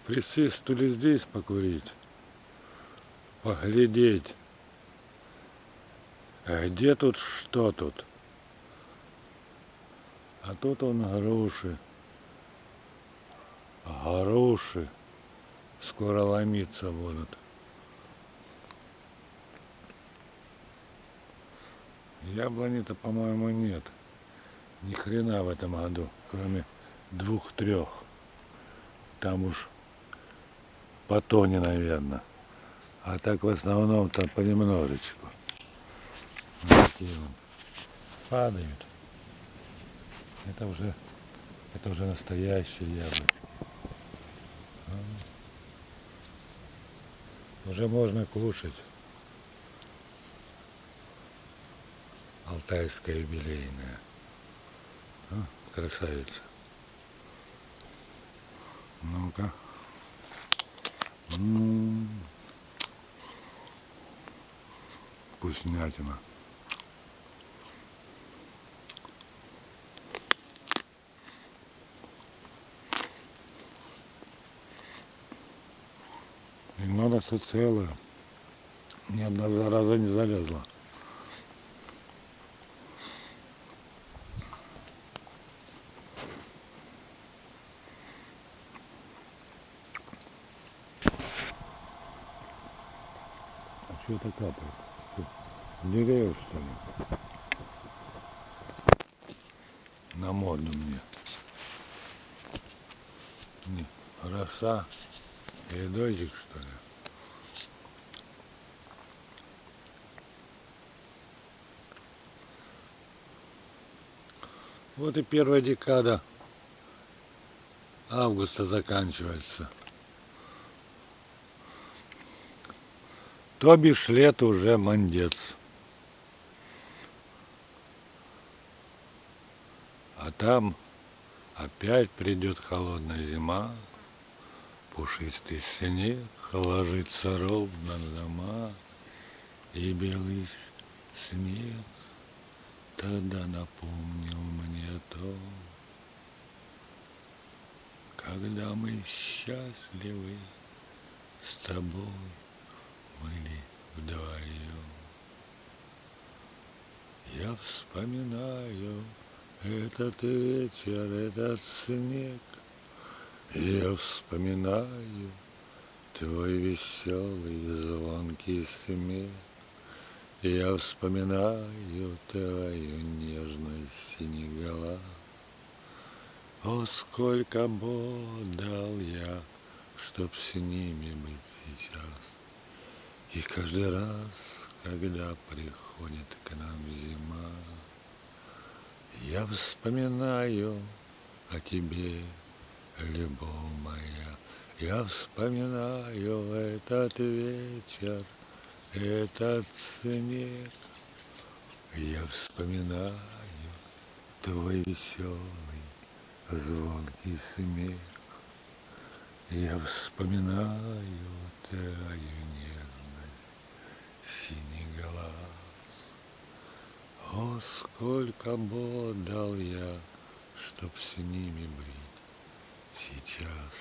Присутствовали здесь покурить, поглядеть. А где тут что тут? А тут он груши. Груши скоро ломиться будут. Яблони-то, по-моему, нет. Ни хрена в этом году, кроме 2-3. Там уж по тоне, наверное. А так в основном-то понемножечку. Вот такие вот падают. Это уже настоящие яблоки. Уже можно кушать. Алтайская юбилейная. Красавица. Ну-ка. Вкуснятина. И надо все целое. Ни одна зараза не залезла. А что это капает? Деревья, что ли? На морду мне. Не, роса или дождик, что ли? Вот и первая декада августа заканчивается. То бишь лето уже мандец. А там опять придет холодная зима, пушистый снег ложится ровно на дома, и белый снег тогда напомнил мне то, когда мы счастливы с тобой были вдвоем. Я вспоминаю этот вечер, этот снег, я вспоминаю твой веселый звонкий смех. Я вспоминаю твою нежность синегола. О, сколько бы дал я, чтоб с ними быть сейчас. И каждый раз, когда приходит к нам зима, я вспоминаю о тебе, любовь моя. Я вспоминаю этот вечер, этот снег. Я вспоминаю твой веселый, звонкий смех. Я вспоминаю твою нежность, синий глаз. О, сколько бы дал я, чтоб с ними быть сейчас.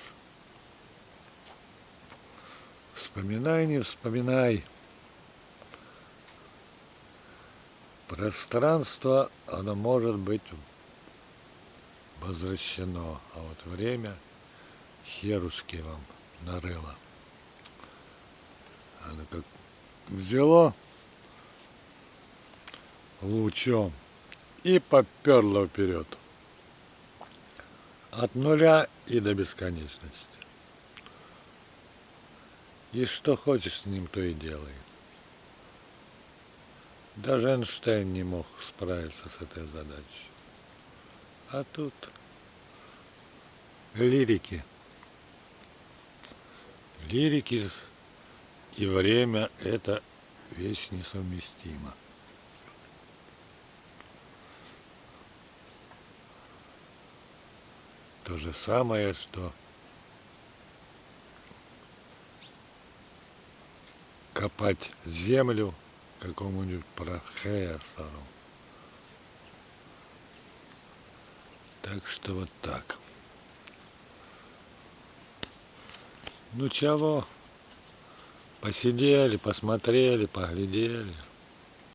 Вспоминай, не вспоминай. Пространство, оно может быть возвращено, а вот время херушки вам нарыло. Оно как взяло лучом и поперло вперед. От нуля и до бесконечности. И что хочешь с ним, то и делай. Даже Эйнштейн не мог справиться с этой задачей. А тут лирики. Лирики и время – это вещь несовместима. То же самое, что копать землю какому-нибудь профессору. Так что вот так. Ну чего? Посидели, посмотрели, поглядели.